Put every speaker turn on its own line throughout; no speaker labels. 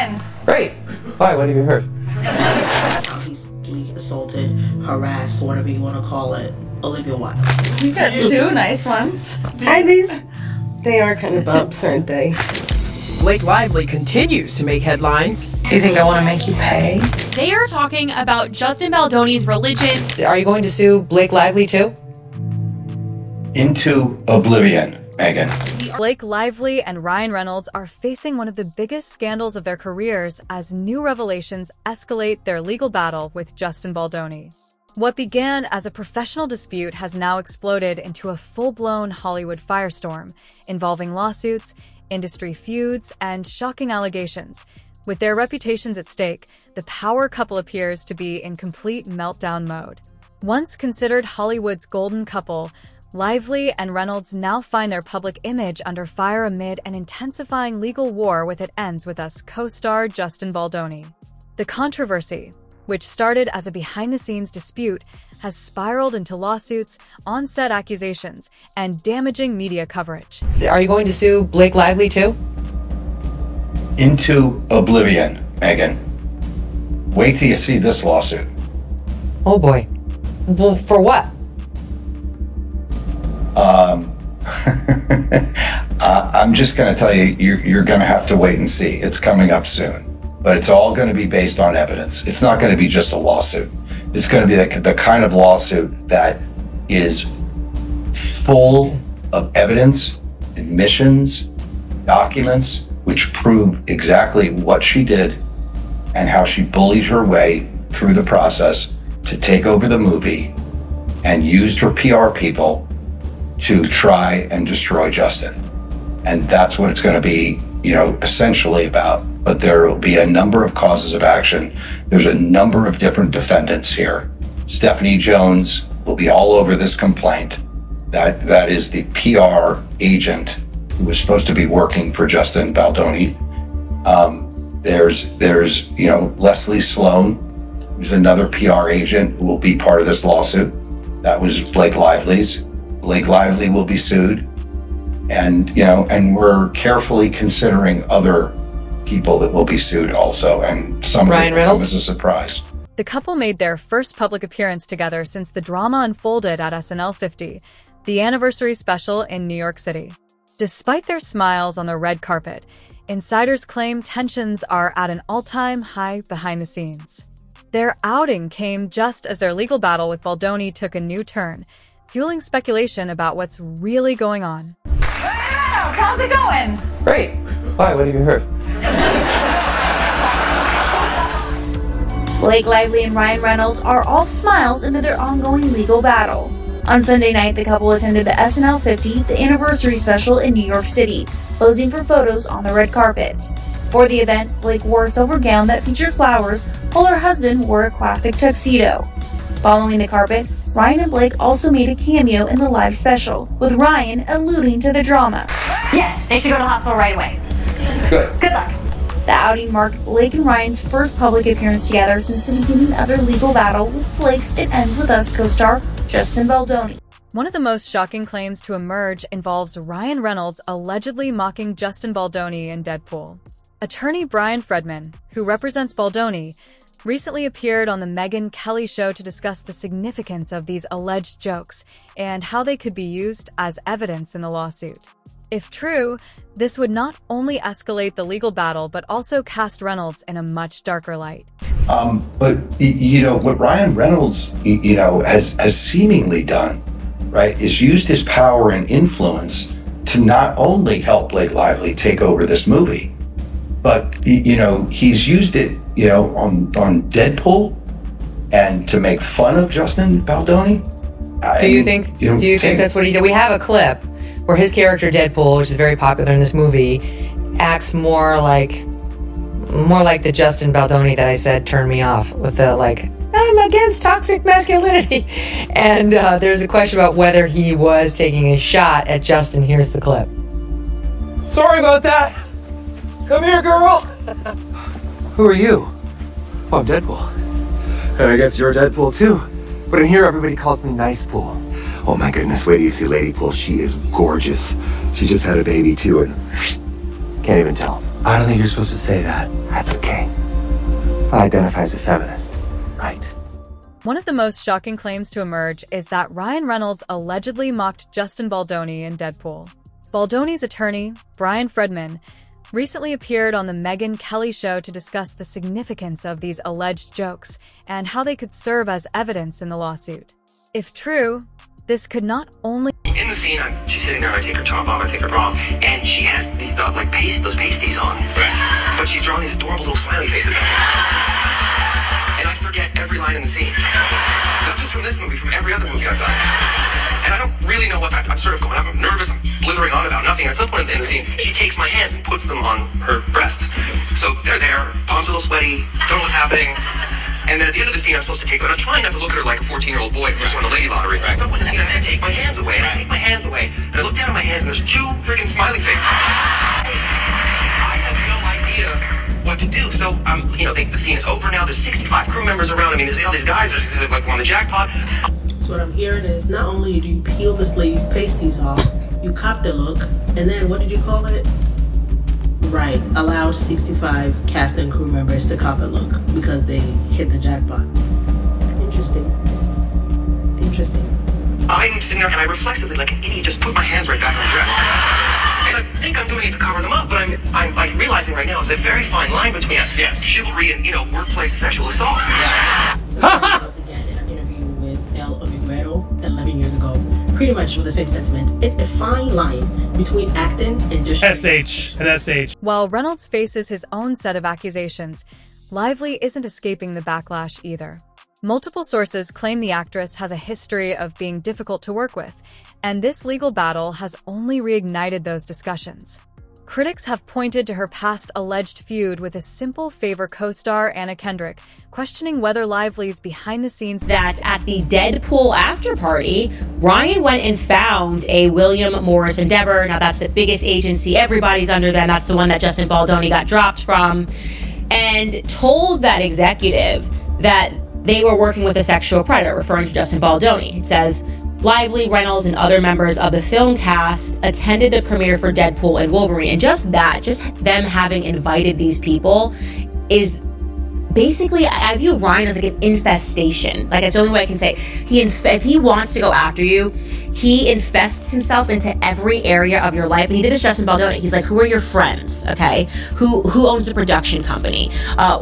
going?
Great. Why? What have you heard?
He's assaulted, harassed, whatever you want to call it, Olivia Wilde.
You got two nice ones.
They are kind of bumps, aren't they?
Blake Lively continues to make headlines.
Do you think I want to make you pay?
They are talking about Justin Baldoni's religion.
Are you going to sue Blake Lively too?
Into oblivion, Megan.
Blake Lively and Ryan Reynolds are facing one of the biggest scandals of their careers as new revelations escalate their legal battle with Justin Baldoni. What began as a professional dispute has now exploded into a full-blown Hollywood firestorm, involving lawsuits, industry feuds, and shocking allegations. With their reputations at stake, the power couple appears to be in complete meltdown mode. Once considered Hollywood's golden couple, Lively and Reynolds now find their public image under fire amid an intensifying legal war with It Ends With Us co-star Justin Baldoni. The controversy, which started as a behind-the-scenes dispute, has spiraled into lawsuits, on-set accusations, and damaging media coverage.
Are you going to sue Blake Lively too?
Into oblivion, Megan. Wait till you see this lawsuit.
Oh boy. Well, for what?
I'm just going to tell you, you're going to have to wait and see. It's coming up soon. But it's all going to be based on evidence. It's not going to be just a lawsuit. It's going to be the kind of lawsuit that is full of evidence, admissions, documents, which prove exactly what she did and how she bullied her way through the process to take over the movie and used her PR people to try and destroy Justin. And that's what it's going to be, essentially about. But there will be a number of causes of action. There's a number of different defendants here. Stephanie Jones will be all over this complaint. That is the PR agent who was supposed to be working for Justin Baldoni. There's Leslie Sloan, who's another PR agent who will be part of this lawsuit. That was Blake Lively's. Blake Lively will be sued. And we're carefully considering other people that will be sued also, and some of it will come as a surprise.
The couple made their first public appearance together since the drama unfolded at SNL 50, the anniversary special in New York City. Despite their smiles on the red carpet, insiders claim tensions are at an all-time high behind the scenes. Their outing came just as their legal battle with Baldoni took a new turn, fueling speculation about what's really going on.
How's it going?
Great. Why? What have you heard?
Blake Lively and Ryan Reynolds are all smiles amid their ongoing legal battle. On Sunday night, the couple attended the SNL 50, the anniversary special in New York City, posing for photos on the red carpet. For the event, Blake wore a silver gown that featured flowers, while her husband wore a classic tuxedo. Following the carpet, Ryan and Blake also made a cameo in the live special, with Ryan alluding to the drama.
Yes, they should go to the hospital right away. Good luck.
The outing marked Blake and Ryan's first public appearance together since the beginning of their legal battle with Blake's It Ends With Us co-star Justin Baldoni.
One of the most shocking claims to emerge involves Ryan Reynolds allegedly mocking Justin Baldoni in Deadpool. Attorney Brian Fredman, who represents Baldoni, recently appeared on the Megyn Kelly show to discuss the significance of these alleged jokes and how they could be used as evidence in the lawsuit. If true, this would not only escalate the legal battle, but also cast Reynolds in a much darker light.
But what Ryan Reynolds, has seemingly done, right, is used his power and influence to not only help Blake Lively take over this movie, but he's used it, on Deadpool, and to make fun of Justin Baldoni.
Do you think that's what he did? We have a clip where his character Deadpool, which is very popular in this movie, acts more like the Justin Baldoni that I said turned me off with the I'm against toxic masculinity. And there's a question about whether he was taking a shot at Justin. Here's the clip.
Sorry about that. Come here, girl.
Who are you? Oh, I'm Deadpool. And I guess you're Deadpool too. But in here, everybody calls me Nice Pool. Oh my goodness, wait till you see Lady Pool. She is gorgeous. She just had a baby too, and can't even tell. I don't think you're supposed to say that. That's okay. I identify as a feminist. Right.
One of the most shocking claims to emerge is that Ryan Reynolds allegedly mocked Justin Baldoni in Deadpool. Baldoni's attorney, Brian Fredman, recently appeared on the Megyn Kelly show to discuss the significance of these alleged jokes and how they could serve as evidence in the lawsuit. If true, this could not only...
In the scene, she's sitting there, and I take her top off, I take her bra off, and she has those pasties on. Right. But she's drawn these adorable little smiley faces. And I forget every line in the scene. Not just from this movie, from every other movie I've done. And I don't really know what I'm sort of going, I'm nervous, I'm blithering on about nothing. At some point in the scene, she takes my hands and puts them on her breasts. So they're there, palms a little sweaty, don't know what's happening. And then at the end of the scene, I'm supposed to take them. And I'm trying not to look at her like a 14-year-old boy who just won the lady lottery. Right. So at the scene, I take my hands away, and I take my hands away, and I look down at my hands, and there's two freaking smiley faces. I have no idea what to do. So, the scene is over now. There's 65 crew members around. I mean, there's all these guys. There's like on the jackpot.
So what I'm hearing is not only do you peel this lady's pasties off, you cop the look, and then what did you call it? Right, allowed 65 cast and crew members to cop a look because they hit the jackpot. Interesting.
I'm sitting there and I reflexively, like an idiot, just put my hands right back on the breasts. And I think I'm doing it to cover them up, but I'm like realizing right now it's a very fine line between chivalry and, workplace sexual assault.
Again, in an interview with El Amigrero 11 years ago, pretty much with the same sentiment. It's a fine line between acting and just...
SH.
While Reynolds faces his own set of accusations, Lively isn't escaping the backlash either. Multiple sources claim the actress has a history of being difficult to work with, and this legal battle has only reignited those discussions. Critics have pointed to her past alleged feud with a Simple Favor co-star Anna Kendrick, questioning whether Lively's behind-the-scenes...
That at the Deadpool after party, Ryan went and found a William Morris Endeavor. Now that's the biggest agency, everybody's under them. That's the one that Justin Baldoni got dropped from, and told that executive that they were working with a sexual predator, referring to Justin Baldoni. It says, Lively, Reynolds, and other members of the film cast attended the premiere for Deadpool and Wolverine. And just them having invited these people is basically, I view Ryan as like an infestation. Like, it's the only way I can say. If he wants to go after you, he infests himself into every area of your life. And he did this to Justin Baldoni. He's like, who are your friends, okay? Who owns the production company?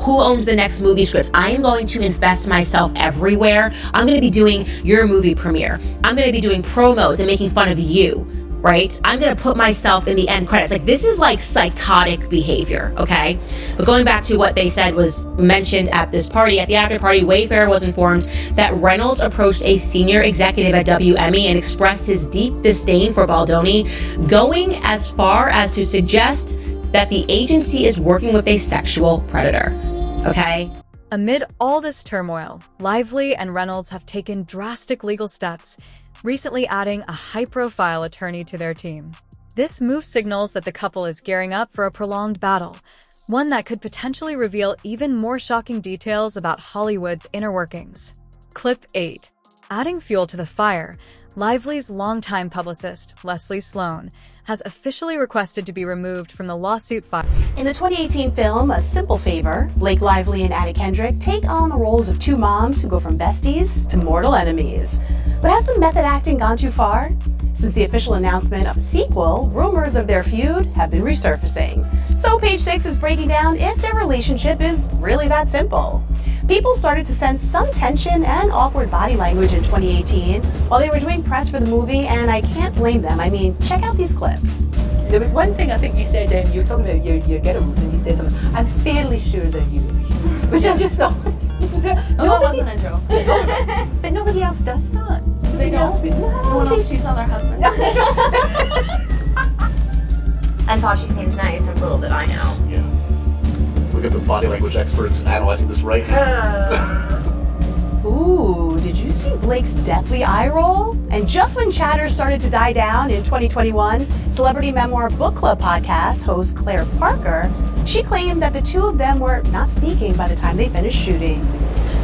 Who owns the next movie script? I am going to infest myself everywhere. I'm going to be doing your movie premiere. I'm going to be doing promos and making fun of you, right? I'm going to put myself in the end credits. Like, this is like psychotic behavior, okay? But going back to what they said was mentioned at this party, at the after party, Wayfair was informed that Reynolds approached a senior executive at WME and expressed his deep disdain for Baldoni, going as far as to suggest that the agency is working with a sexual predator, okay?
Amid all this turmoil, Lively and Reynolds have taken drastic legal steps, recently adding a high-profile attorney to their team. This move signals that the couple is gearing up for a prolonged battle, one that could potentially reveal even more shocking details about Hollywood's inner workings. Clip 8. Adding fuel to the fire, Lively's longtime publicist, Leslie Sloan, has officially requested to be removed from the lawsuit file.
In the 2018 film, A Simple Favor, Blake Lively and Anna Kendrick take on the roles of two moms who go from besties to mortal enemies. But has the method acting gone too far? Since the official announcement of a sequel, rumors of their feud have been resurfacing. So Page 6 is breaking down if their relationship is really that simple. People started to sense some tension and awkward body language in 2018 while they were doing press for the movie, and I can't blame them. I mean, check out these clips.
There was one thing I think you said, you were talking about your girls, and you said something, I'm fairly sure they're yours. Which I just thought,
that wasn't a joke.
But nobody else does that.
They don't? No one else cheats on their husband. And thought she seemed nice, and little did I know.
Yeah. Look at the body language experts analyzing this right now.
Ooh, did you see Blake's deathly eye roll? And just when chatter started to die down in 2021, Celebrity Memoir Book Club podcast host Claire Parker, she claimed that the two of them were not speaking by the time they finished shooting.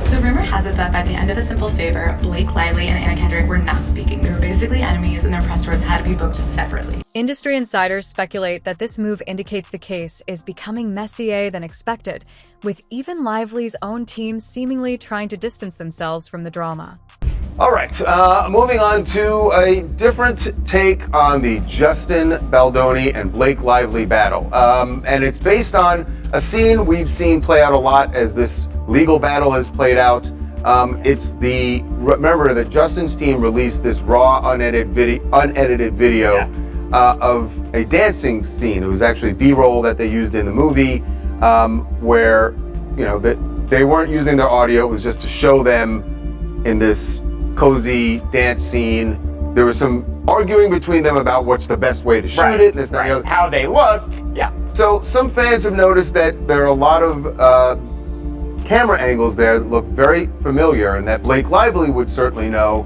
So rumor has it that by the end of A Simple Favor, Blake Lively and Anna Kendrick were not speaking. They were basically enemies and their press tours had to be booked separately.
Industry insiders speculate that this move indicates the case is becoming messier than expected, with even Lively's own team seemingly trying to distance themselves from the drama.
All right, moving on to a different take on the Justin Baldoni and Blake Lively battle. And it's based on a scene we've seen play out a lot as this legal battle has played out. Remember that Justin's team released this raw, unedited video of a dancing scene. It was actually B-roll that they used in the movie, where, they weren't using their audio. It was just to show them in this cozy dance scene. There was some arguing between them about what's the best way to shoot it, and this, and the other.
How they look, yeah.
So some fans have noticed that there are a lot of camera angles there that look very familiar, and that Blake Lively would certainly know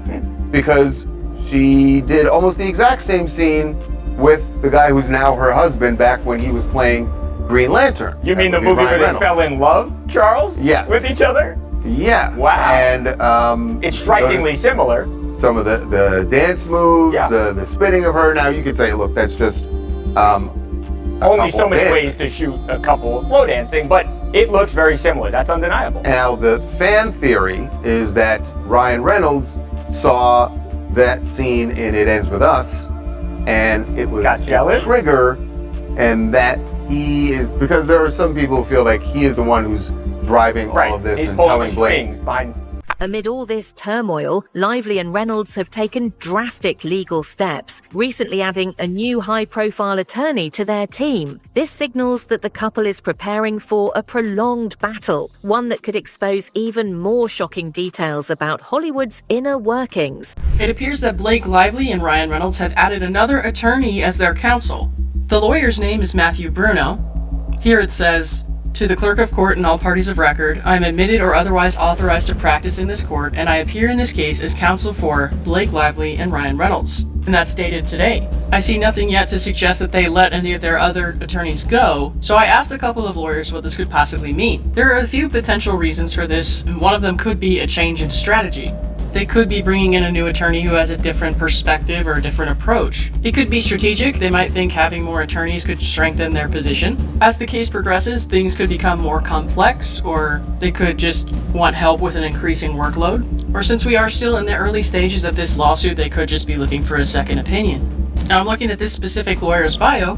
because she did almost the exact same scene with the guy who's now her husband back when he was playing Green Lantern.
You mean the movie where they fell in love, Charles?
Yes.
With each other?
Yeah.
Wow.
And
it's strikingly similar.
Some of the dance moves, the spitting of her. Now you could say, look, that's just
only so many ways to shoot a couple of slow dancing, but it looks very similar. That's undeniable.
Now the fan theory is that Ryan Reynolds saw that scene in It Ends With Us, and it was a trigger, and that he is, because there are some people who feel like he is the one who's driving all of this and telling Blake.
Amid all this turmoil, Lively and Reynolds have taken drastic legal steps, recently adding a new high-profile attorney to their team. This signals that the couple is preparing for a prolonged battle, one that could expose even more shocking details about Hollywood's inner workings.
It appears that Blake Lively and Ryan Reynolds have added another attorney as their counsel. The lawyer's name is Matthew Bruno. Here it says, "To the clerk of court and all parties of record, I am admitted or otherwise authorized to practice in this court, and I appear in this case as counsel for Blake Lively and Ryan Reynolds." And that's dated today. I see nothing yet to suggest that they let any of their other attorneys go, so I asked a couple of lawyers what this could possibly mean. There are a few potential reasons for this, and one of them could be a change in strategy. They could be bringing in a new attorney who has a different perspective or a different approach. It could be strategic. They might think having more attorneys could strengthen their position. As the case progresses, things could become more complex, or they could just want help with an increasing workload. Or since we are still in the early stages of this lawsuit, they could just be looking for a second opinion. Now I'm looking at this specific lawyer's bio.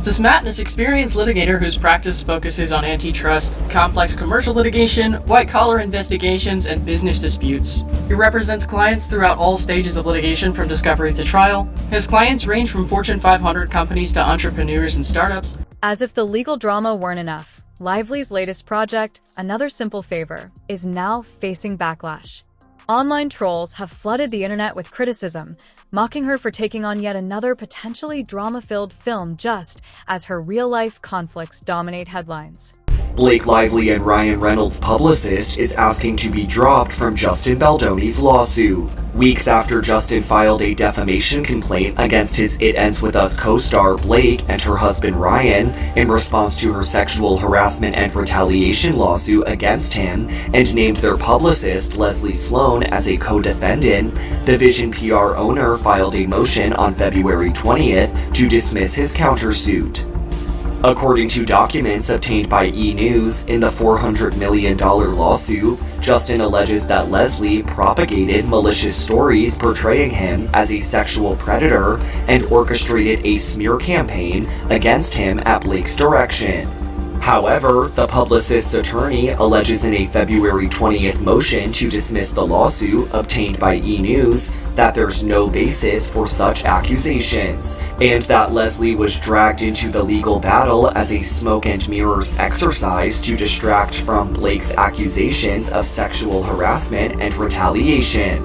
This Matt is an experienced litigator whose practice focuses on antitrust, complex commercial litigation, white-collar investigations, and business disputes. He represents clients throughout all stages of litigation from discovery to trial. His clients range from Fortune 500 companies to entrepreneurs and startups.
As if the legal drama weren't enough, Lively's latest project, Another Simple Favor, is now facing backlash. Online trolls have flooded the internet with criticism, mocking her for taking on yet another potentially drama-filled film just as her real-life conflicts dominate headlines.
Blake Lively and Ryan Reynolds' publicist is asking to be dropped from Justin Baldoni's lawsuit. Weeks after Justin filed a defamation complaint against his It Ends With Us co-star Blake and her husband Ryan in response to her sexual harassment and retaliation lawsuit against him, and named their publicist Leslie Sloan as a co-defendant, the Vision PR owner filed a motion on February 20th to dismiss his countersuit. According to documents obtained by E! News, in the $400 million lawsuit, Justin alleges that Leslie propagated malicious stories portraying him as a sexual predator and orchestrated a smear campaign against him at Blake's direction. However, the publicist's attorney alleges in a February 20th motion to dismiss the lawsuit obtained by E! News that there's no basis for such accusations, and that Leslie was dragged into the legal battle as a smoke and mirrors exercise to distract from Blake's accusations of sexual harassment and retaliation.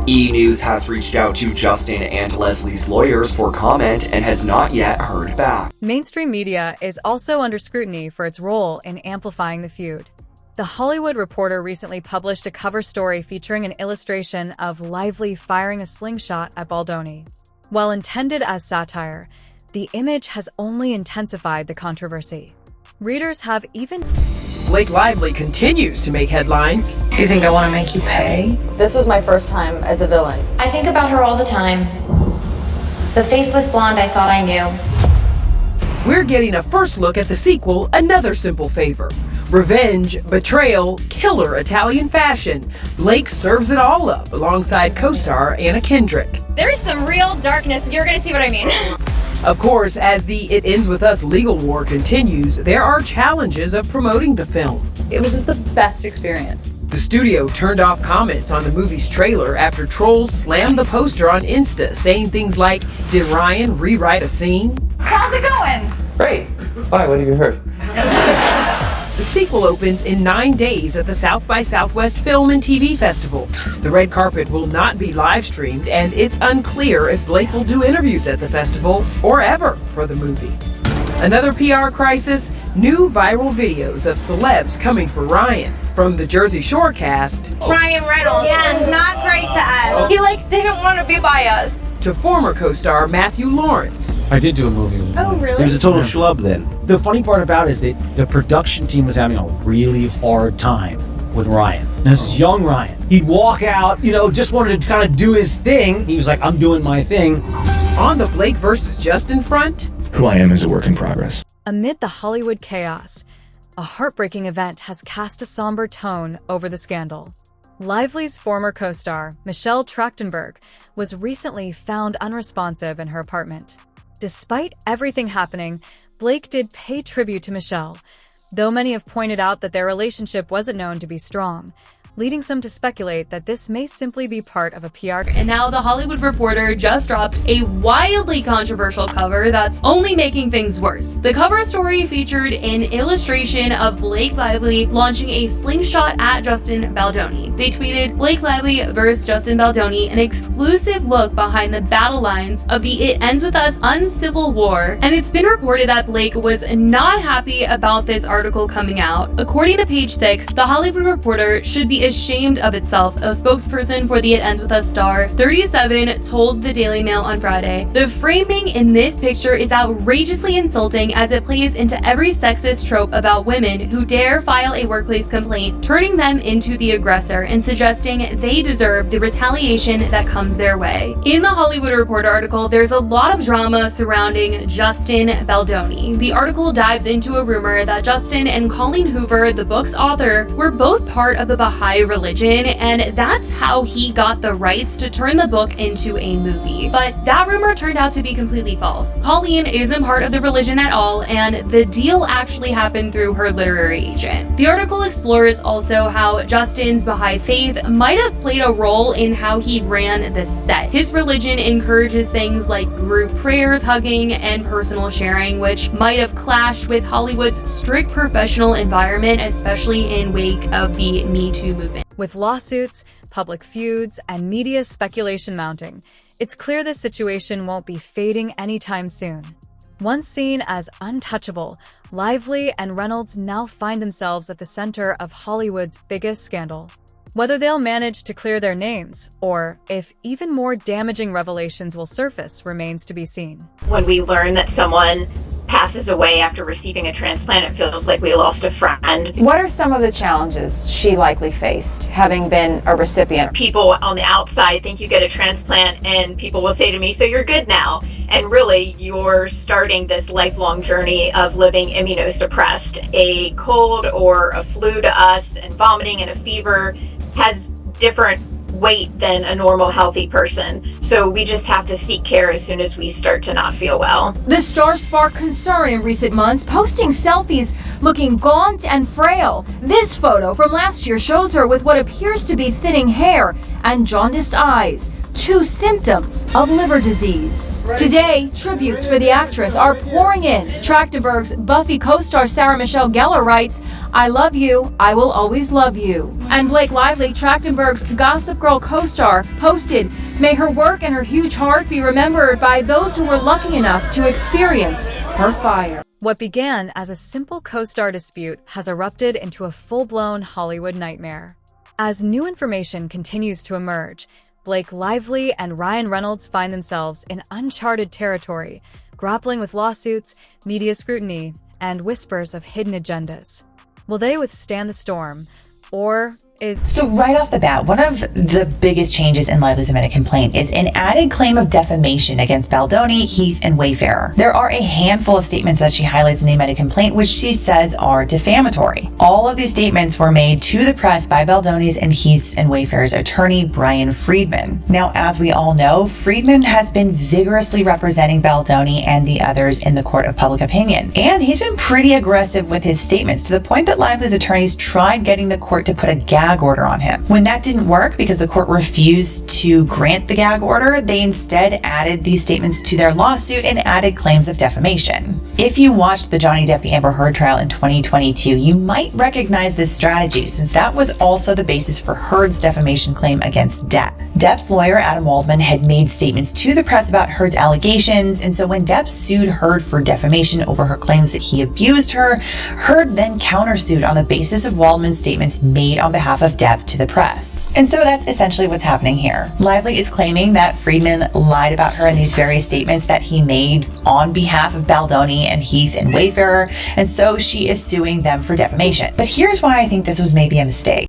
E! News has reached out to Justin and Leslie's lawyers for comment and has not yet heard back.
Mainstream media is also under scrutiny for its role in amplifying the feud. The Hollywood Reporter recently published a cover story featuring an illustration of Lively firing a slingshot at Baldoni. While intended as satire, the image has only intensified the controversy. Readers have even
Blake Lively continues to make headlines.
Do you think I want to make you pay?
This was my first time as a villain.
I think about her all the time. The faceless blonde I thought I knew.
We're getting a first look at the sequel, Another Simple Favor. Revenge, betrayal, killer Italian fashion. Blake serves it all up alongside co-star Anna Kendrick.
There's some real darkness. You're gonna see what I mean.
Of course, as the It Ends With Us legal war continues, there are challenges of promoting the film.
It was just the best experience.
The studio turned off comments on the movie's trailer after trolls slammed the poster on Insta, saying things like, "Did Ryan rewrite a scene?"
How's it going?
Great. Why? What have you heard?
The sequel opens in 9 days at the South by Southwest Film and TV Festival. The red carpet will not be live streamed, and it's unclear if Blake will do interviews at the festival or ever for the movie. Another PR crisis, new viral videos of celebs coming for Ryan. From the Jersey Shore cast,
Ryan Reynolds. Yeah, not great to us. He didn't want to be by us.
To former co-star Matthew Lawrence.
I did do a movie.
Oh, really?
It was a total schlub then. The funny part about it is that the production team was having a really hard time with Ryan. This is young Ryan. He'd walk out, just wanted to kind of do his thing. He was like, I'm doing my thing.
On the Blake versus Justin front,
who I am is a work in progress.
Amid the Hollywood chaos, a heartbreaking event has cast a somber tone over the scandal. Lively's former co-star, Michelle Trachtenberg, was recently found unresponsive in her apartment. Despite everything happening, Blake did pay tribute to Michelle, though many have pointed out that their relationship wasn't known to be strong, leading some to speculate that this may simply be part of a PR.
And now The Hollywood Reporter just dropped a wildly controversial cover that's only making things worse. The cover story featured an illustration of Blake Lively launching a slingshot at Justin Baldoni. They tweeted, "Blake Lively versus Justin Baldoni, an exclusive look behind the battle lines of the It Ends With Us uncivil war." And it's been reported that Blake was not happy about this article coming out. According to Page 6, The Hollywood Reporter should be ashamed of itself. A spokesperson for the It Ends With Us star 37 told the Daily Mail on Friday, "The framing in this picture is outrageously insulting as it plays into every sexist trope about women who dare file a workplace complaint, turning them into the aggressor and suggesting they deserve the retaliation that comes their way." In the Hollywood Reporter article, there's a lot of drama surrounding Justin Baldoni. The article dives into a rumor that Justin and Colleen Hoover, the book's author, were both part of the Baha'i religion, and that's how he got the rights to turn the book into a movie. But that rumor turned out to be completely false. Colleen isn't part of the religion at all, and the deal actually happened through her literary agent. The article explores also how Justin's Baha'i faith might have played a role in how he ran the set. His religion encourages things like group prayers, hugging, and personal sharing, which might have clashed with Hollywood's strict professional environment, especially in wake of the Me Too movement.
With lawsuits, public feuds, and media speculation mounting, it's clear this situation won't be fading anytime soon. Once seen as untouchable, Lively and Reynolds now find themselves at the center of Hollywood's biggest scandal. Whether they'll manage to clear their names, or if even more damaging revelations will surface, remains to be seen.
When we learn that someone passes away after receiving a transplant, it feels like we lost a friend.
What are some of the challenges she likely faced, having been a recipient?
People on the outside think you get a transplant and people will say to me, "So you're good now." And really, you're starting this lifelong journey of living immunosuppressed. A cold or a flu to us and vomiting and a fever has different weight than a normal healthy person. So we just have to seek care as soon as we start to not feel well.
The star sparked concern in recent months, posting selfies looking gaunt and frail. This photo from last year shows her with what appears to be thinning hair and jaundiced eyes, two symptoms of liver disease. Today, tributes for the actress are pouring in. Trachtenberg's Buffy co-star Sarah Michelle Gellar writes, "I love you, I will always love you." And Blake Lively, Trachtenberg's Gossip Girl co-star, posted, "May her work and her huge heart be remembered by those who were lucky enough to experience her fire."
What began as a simple co-star dispute has erupted into a full-blown Hollywood nightmare. As new information continues to emerge, Blake Lively and Ryan Reynolds find themselves in uncharted territory, grappling with lawsuits, media scrutiny, and whispers of hidden agendas. Will they withstand the storm? Or
So right off the bat, one of the biggest changes in Lively's amended complaint is an added claim of defamation against Baldoni, Heath, and Wayfarer. There are a handful of statements that she highlights in the amended complaint which she says are defamatory. All of these statements were made to the press by Baldoni's and Heath's and Wayfarer's attorney, Brian Friedman. Now, as we all know, Friedman has been vigorously representing Baldoni and the others in the court of public opinion. And he's been pretty aggressive with his statements to the point that Lively's attorneys tried getting the court to put a gag order on him. When that didn't work because the court refused to grant the gag order, they instead added these statements to their lawsuit and added claims of defamation. If you watched the Johnny Depp Amber Heard trial in 2022, you might recognize this strategy since that was also the basis for Heard's defamation claim against Depp. Depp's lawyer, Adam Waldman, had made statements to the press about Heard's allegations, and so when Depp sued Heard for defamation over her claims that he abused her, Heard then countersued on the basis of Waldman's statements made on behalf of Depp to the press. And so that's essentially what's happening here. Lively is claiming that Friedman lied about her in these various statements that he made on behalf of Baldoni and Heath and Wayfarer, and so she is suing them for defamation. But here's why I think this was maybe a mistake.